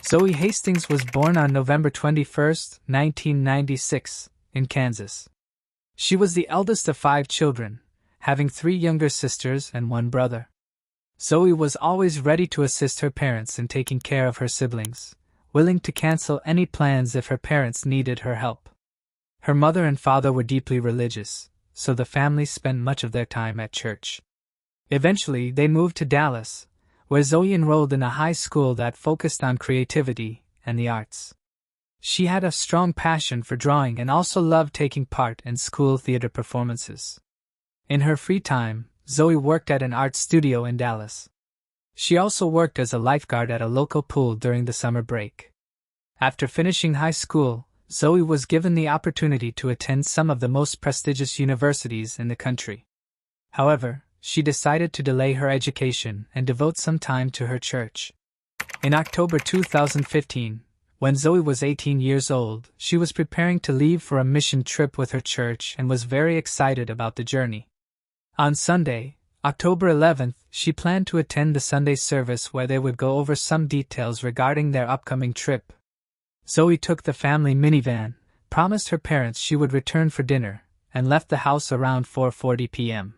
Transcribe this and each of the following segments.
Zoe Hastings was born on November 21, 1996, in Kansas. She was the eldest of 5 children, having 3 younger sisters and 1 brother. Zoe was always ready to assist her parents in taking care of her siblings, willing to cancel any plans if her parents needed her help. Her mother and father were deeply religious, so the family spent much of their time at church. Eventually, they moved to Dallas, where Zoe enrolled in a high school that focused on creativity and the arts. She had a strong passion for drawing and also loved taking part in school theater performances. In her free time, Zoe worked at an art studio in Dallas. She also worked as a lifeguard at a local pool during the summer break. After finishing high school, Zoe was given the opportunity to attend some of the most prestigious universities in the country. However, she decided to delay her education and devote some time to her church. In October 2015, when Zoe was 18 years old, she was preparing to leave for a mission trip with her church and was very excited about the journey. On Sunday, October 11th, she planned to attend the Sunday service where they would go over some details regarding their upcoming trip. Zoe took the family minivan, promised her parents she would return for dinner, and left the house around 4:40 p.m.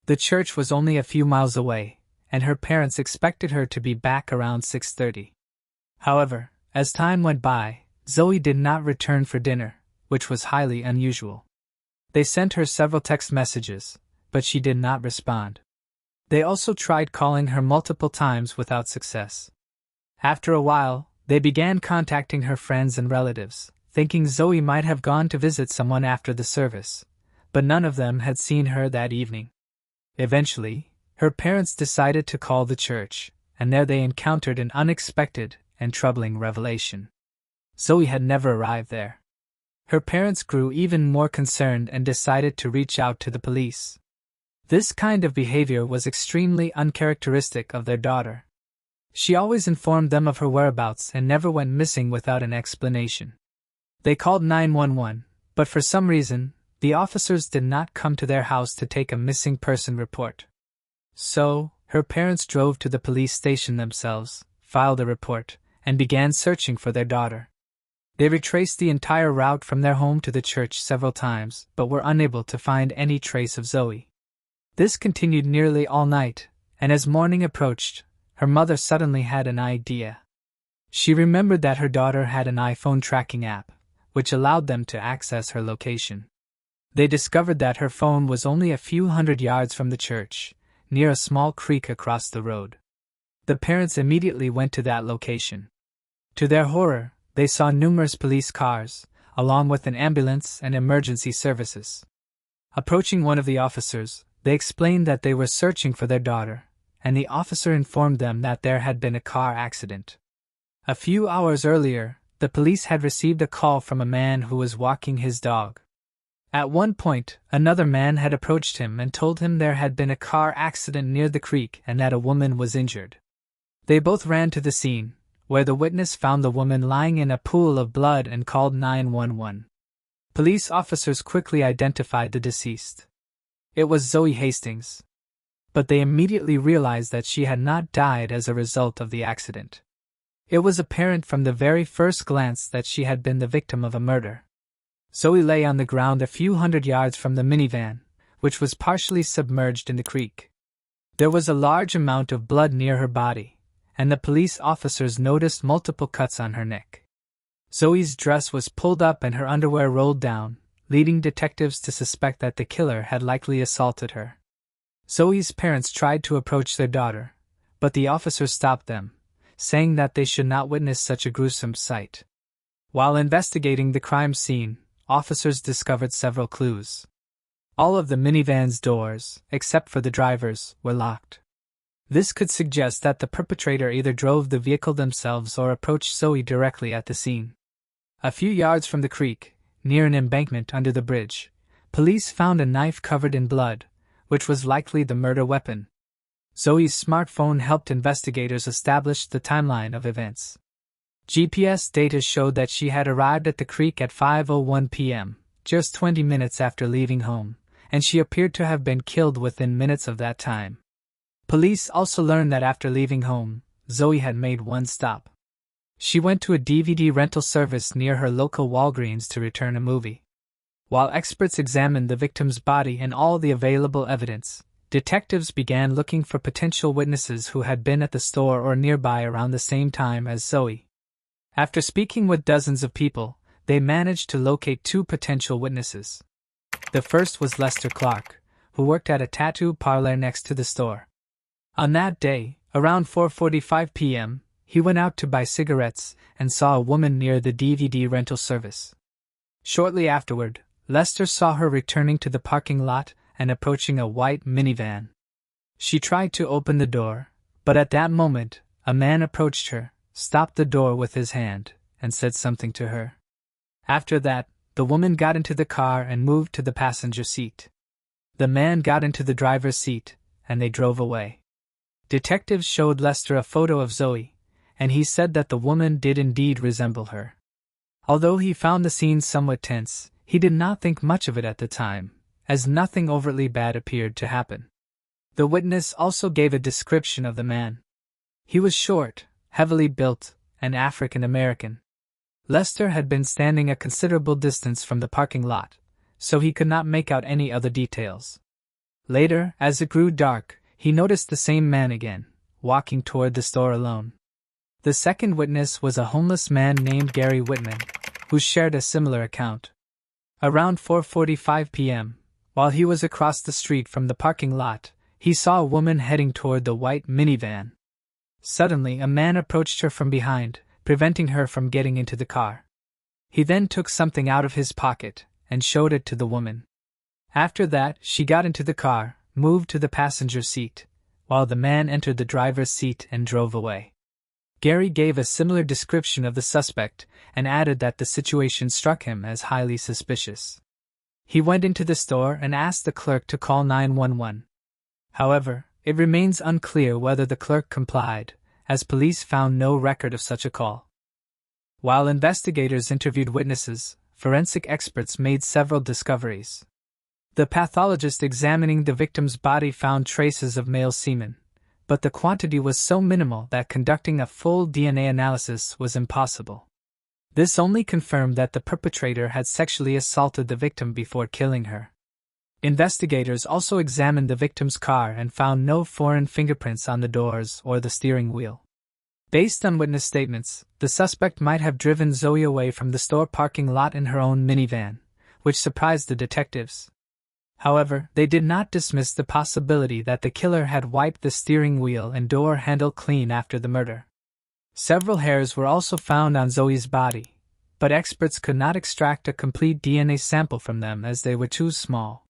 The church was only a few miles away, and her parents expected her to be back around 6:30. However, as time went by, Zoe did not return for dinner, which was highly unusual. They sent her several text messages, but she did not respond. They also tried calling her multiple times without success. After a while, they began contacting her friends and relatives, thinking Zoe might have gone to visit someone after the service, but none of them had seen her that evening. Eventually, her parents decided to call the church, and there they encountered an unexpected and troubling revelation. Zoe had never arrived there. Her parents grew even more concerned and decided to reach out to the police. This kind of behavior was extremely uncharacteristic of their daughter. She always informed them of her whereabouts and never went missing without an explanation. They called 911, but for some reason, the officers did not come to their house to take a missing person report. So, her parents drove to the police station themselves, filed a report, and began searching for their daughter. They retraced the entire route from their home to the church several times, but were unable to find any trace of Zoe. This continued nearly all night, and as morning approached, her mother suddenly had an idea. She remembered that her daughter had an iPhone tracking app, which allowed them to access her location. They discovered that her phone was only a few hundred yards from the church, near a small creek across the road. The parents immediately went to that location. To their horror, they saw numerous police cars, along with an ambulance and emergency services. Approaching one of the officers, they explained that they were searching for their daughter, and the officer informed them that there had been a car accident. A few hours earlier, the police had received a call from a man who was walking his dog. At one point, another man had approached him and told him there had been a car accident near the creek and that a woman was injured. They both ran to the scene, where the witness found the woman lying in a pool of blood and called 911. Police officers quickly identified the deceased. It was Zoe Hastings. But they immediately realized that she had not died as a result of the accident. It was apparent from the very first glance that she had been the victim of a murder. Zoe lay on the ground a few hundred yards from the minivan, which was partially submerged in the creek. There was a large amount of blood near her body, and the police officers noticed multiple cuts on her neck. Zoe's dress was pulled up and her underwear rolled down, leading detectives to suspect that the killer had likely assaulted her. Zoe's parents tried to approach their daughter, but the officers stopped them, saying that they should not witness such a gruesome sight. While investigating the crime scene, officers discovered several clues. All of the minivan's doors, except for the driver's, were locked. This could suggest that the perpetrator either drove the vehicle themselves or approached Zoe directly at the scene. A few yards from the creek, near an embankment under the bridge, police found a knife covered in blood, which was likely the murder weapon. Zoe's smartphone helped investigators establish the timeline of events. GPS data showed that she had arrived at the creek at 5:01 p.m., just 20 minutes after leaving home, and she appeared to have been killed within minutes of that time. Police also learned that after leaving home, Zoe had made one stop. She went to a DVD rental service near her local Walgreens to return a movie. While experts examined the victim's body and all the available evidence, detectives began looking for potential witnesses who had been at the store or nearby around the same time as Zoe. After speaking with dozens of people, they managed to locate 2 potential witnesses. The first was Lester Clark, who worked at a tattoo parlor next to the store. On that day, around 4:45 p.m., he went out to buy cigarettes and saw a woman near the DVD rental service. Shortly afterward, Lester saw her returning to the parking lot and approaching a white minivan. She tried to open the door, but at that moment, a man approached her, stopped the door with his hand, and said something to her. After that, the woman got into the car and moved to the passenger seat. The man got into the driver's seat, and they drove away. Detectives showed Lester a photo of Zoe, and he said that the woman did indeed resemble her. Although he found the scene somewhat tense, he did not think much of it at the time, as nothing overtly bad appeared to happen. The witness also gave a description of the man. He was short, heavily built, and African American. Lester had been standing a considerable distance from the parking lot, so he could not make out any other details. Later, as it grew dark, he noticed the same man again, walking toward the store alone. The second witness was a homeless man named Gary Whitman, who shared a similar account. Around 4:45 p.m., while he was across the street from the parking lot, he saw a woman heading toward the white minivan. Suddenly, a man approached her from behind, preventing her from getting into the car. He then took something out of his pocket and showed it to the woman. After that, she got into the car, moved to the passenger seat, while the man entered the driver's seat and drove away. Gary gave a similar description of the suspect and added that the situation struck him as highly suspicious. He went into the store and asked the clerk to call 911. However, it remains unclear whether the clerk complied, as police found no record of such a call. While investigators interviewed witnesses, forensic experts made several discoveries. The pathologist examining the victim's body found traces of male semen, but the quantity was so minimal that conducting a full DNA analysis was impossible. This only confirmed that the perpetrator had sexually assaulted the victim before killing her. Investigators also examined the victim's car and found no foreign fingerprints on the doors or the steering wheel. Based on witness statements, the suspect might have driven Zoe away from the store parking lot in her own minivan, which surprised the detectives. However, they did not dismiss the possibility that the killer had wiped the steering wheel and door handle clean after the murder. Several hairs were also found on Zoe's body, but experts could not extract a complete DNA sample from them as they were too small.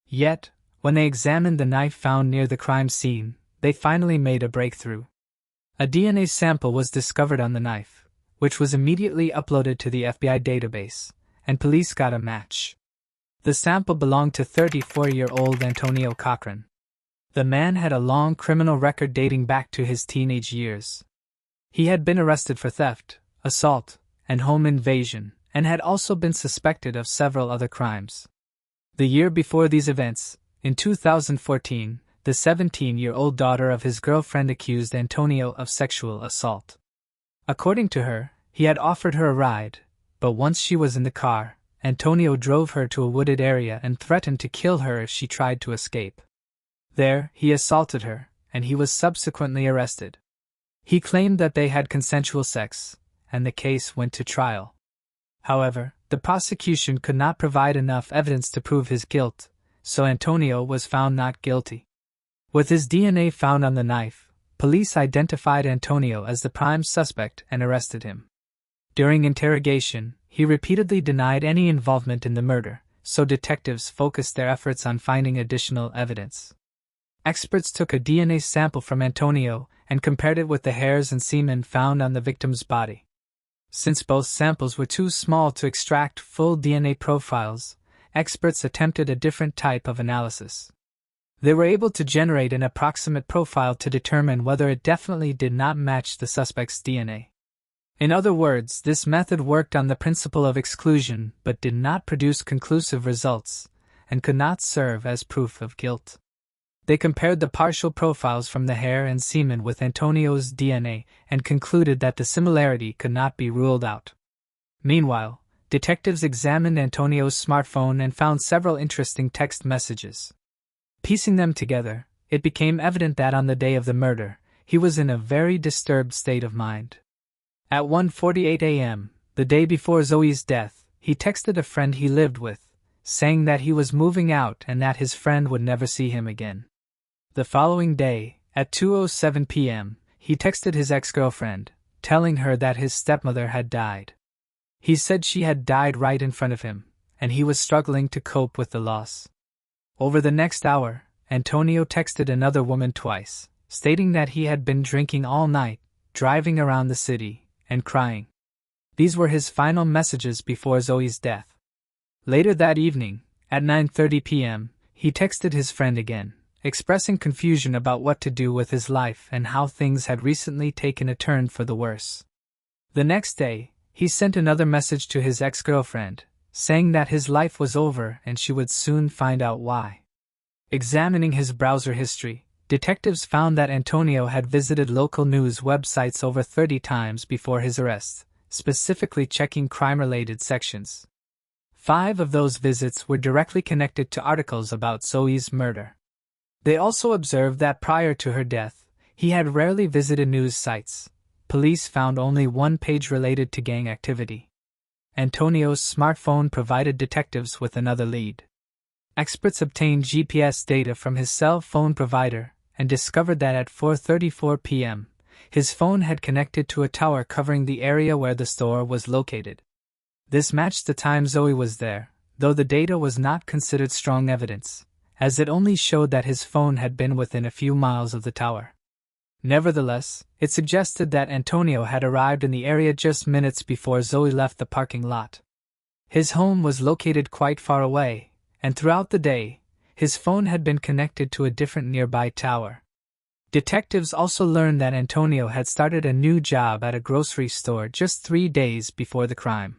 Yet, when they examined the knife found near the crime scene, they finally made a breakthrough. A DNA sample was discovered on the knife, which was immediately uploaded to the FBI database, and police got a match. The sample belonged to 34-year-old Antonio Cochran. The man had a long criminal record dating back to his teenage years. He had been arrested for theft, assault, and home invasion, and had also been suspected of several other crimes. The year before these events, in 2014, the 17-year-old daughter of his girlfriend accused Antonio of sexual assault. According to her, he had offered her a ride, but once she was in the car, Antonio drove her to a wooded area and threatened to kill her if she tried to escape. There, he assaulted her, and he was subsequently arrested. He claimed that they had consensual sex, and the case went to trial. However, the prosecution could not provide enough evidence to prove his guilt, so Antonio was found not guilty. With his DNA found on the knife, police identified Antonio as the prime suspect and arrested him. During interrogation, he repeatedly denied any involvement in the murder, so detectives focused their efforts on finding additional evidence. Experts took a DNA sample from Antonio and compared it with the hairs and semen found on the victim's body. Since both samples were too small to extract full DNA profiles, experts attempted a different type of analysis. They were able to generate an approximate profile to determine whether it definitely did not match the suspect's DNA. In other words, this method worked on the principle of exclusion but did not produce conclusive results, and could not serve as proof of guilt. They compared the partial profiles from the hair and semen with Antonio's DNA and concluded that the similarity could not be ruled out. Meanwhile, detectives examined Antonio's smartphone and found several interesting text messages. Piecing them together, it became evident that on the day of the murder, he was in a very disturbed state of mind. At 1:48 a.m., the day before Zoe's death, he texted a friend he lived with, saying that he was moving out and that his friend would never see him again. The following day, at 2:07 p.m., he texted his ex-girlfriend, telling her that his stepmother had died. He said she had died right in front of him, and he was struggling to cope with the loss. Over the next hour, Antonio texted another woman twice, stating that he had been drinking all night, driving around the city, and crying. These were his final messages before Zoe's death. Later that evening, at 9:30 p.m., he texted his friend again, expressing confusion about what to do with his life and how things had recently taken a turn for the worse. The next day, he sent another message to his ex-girlfriend, saying that his life was over and she would soon find out why. Examining his browser history, detectives found that Antonio had visited local news websites over 30 times before his arrest, specifically checking crime-related sections. 5 of those visits were directly connected to articles about Zoe's murder. They also observed that prior to her death, he had rarely visited news sites. Police found only one page related to gang activity. Antonio's smartphone provided detectives with another lead. Experts obtained GPS data from his cell phone provider and discovered that at 4:34 p.m., his phone had connected to a tower covering the area where the store was located. This matched the time Zoe was there, though the data was not considered strong evidence, as it only showed that his phone had been within a few miles of the tower. Nevertheless, it suggested that Antonio had arrived in the area just minutes before Zoe left the parking lot. His home was located quite far away, and throughout the day, his phone had been connected to a different nearby tower. Detectives also learned that Antonio had started a new job at a grocery store just 3 days before the crime.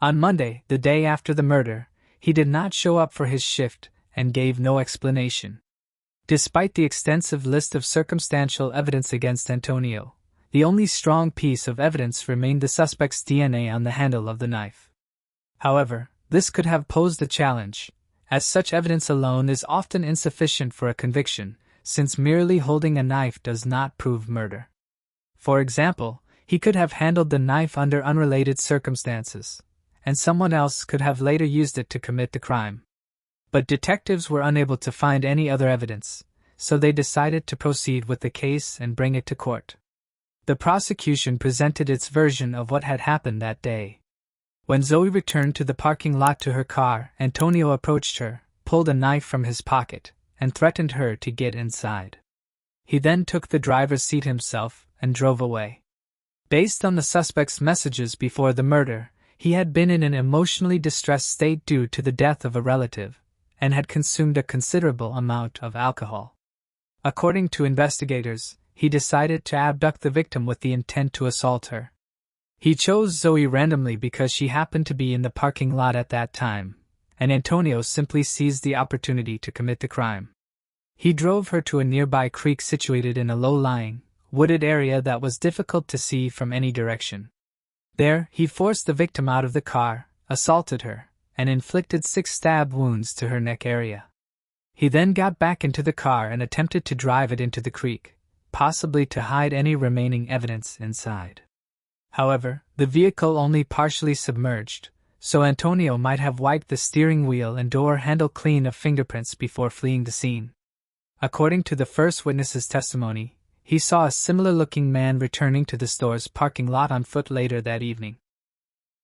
On Monday, the day after the murder, he did not show up for his shift and gave no explanation. Despite the extensive list of circumstantial evidence against Antonio, the only strong piece of evidence remained the suspect's DNA on the handle of the knife. However, this could have posed a challenge, as such evidence alone is often insufficient for a conviction, since merely holding a knife does not prove murder. For example, he could have handled the knife under unrelated circumstances, and someone else could have later used it to commit the crime. But detectives were unable to find any other evidence, so they decided to proceed with the case and bring it to court. The prosecution presented its version of what had happened that day. When Zoe returned to the parking lot to her car, Antonio approached her, pulled a knife from his pocket, and threatened her to get inside. He then took the driver's seat himself and drove away. Based on the suspect's messages before the murder, he had been in an emotionally distressed state due to the death of a relative, and had consumed a considerable amount of alcohol. According to investigators, he decided to abduct the victim with the intent to assault her. He chose Zoe randomly because she happened to be in the parking lot at that time, and Antonio simply seized the opportunity to commit the crime. He drove her to a nearby creek situated in a low-lying, wooded area that was difficult to see from any direction. There, he forced the victim out of the car, assaulted her, and inflicted 6 stab wounds to her neck area. He then got back into the car and attempted to drive it into the creek, possibly to hide any remaining evidence inside. However, the vehicle only partially submerged, so Antonio might have wiped the steering wheel and door handle clean of fingerprints before fleeing the scene. According to the first witness's testimony, he saw a similar-looking man returning to the store's parking lot on foot later that evening.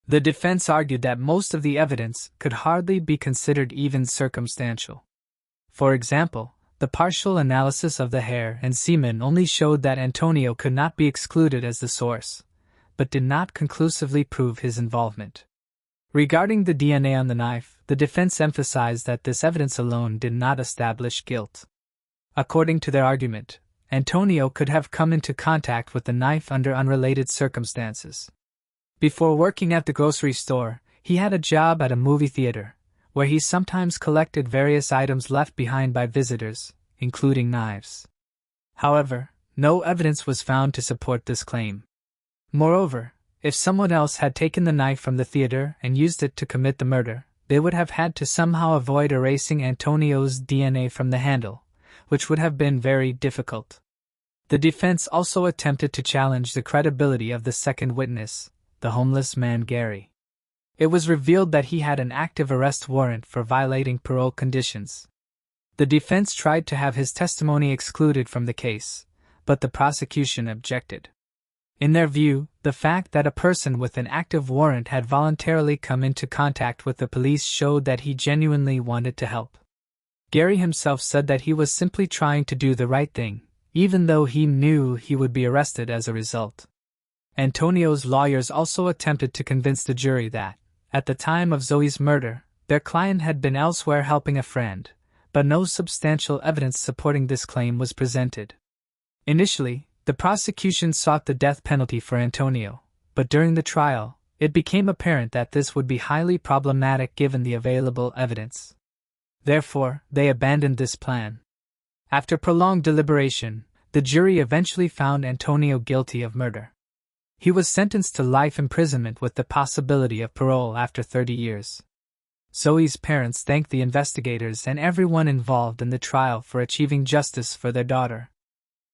The defense argued that most of the evidence could hardly be considered even circumstantial. For example, the partial analysis of the hair and semen only showed that Antonio could not be excluded as the source, but did not conclusively prove his involvement. Regarding the DNA on the knife, the defense emphasized that this evidence alone did not establish guilt. According to their argument, Antonio could have come into contact with the knife under unrelated circumstances. Before working at the grocery store, he had a job at a movie theater, where he sometimes collected various items left behind by visitors, including knives. However, no evidence was found to support this claim. Moreover, if someone else had taken the knife from the theater and used it to commit the murder, they would have had to somehow avoid erasing Antonio's DNA from the handle, which would have been very difficult. The defense also attempted to challenge the credibility of the second witness, the homeless man Gary. It was revealed that he had an active arrest warrant for violating parole conditions. The defense tried to have his testimony excluded from the case, but the prosecution objected. In their view, the fact that a person with an active warrant had voluntarily come into contact with the police showed that he genuinely wanted to help. Gary himself said that he was simply trying to do the right thing, even though he knew he would be arrested as a result. Antonio's lawyers also attempted to convince the jury that, at the time of Zoe's murder, their client had been elsewhere helping a friend, but no substantial evidence supporting this claim was presented. Initially, the prosecution sought the death penalty for Antonio, but during the trial, it became apparent that this would be highly problematic given the available evidence. Therefore, they abandoned this plan. After prolonged deliberation, the jury eventually found Antonio guilty of murder. He was sentenced to life imprisonment with the possibility of parole after 30 years. Zoe's parents thanked the investigators and everyone involved in the trial for achieving justice for their daughter.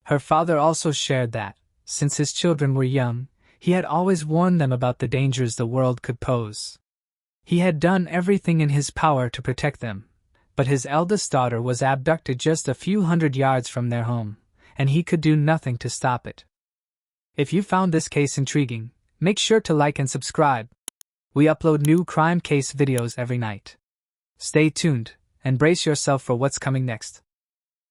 Her father also shared that, since his children were young, he had always warned them about the dangers the world could pose. He had done everything in his power to protect them, but his eldest daughter was abducted just a few hundred yards from their home, and he could do nothing to stop it. If you found this case intriguing, make sure to like and subscribe. We upload new crime case videos every night. Stay tuned, and brace yourself for what's coming next.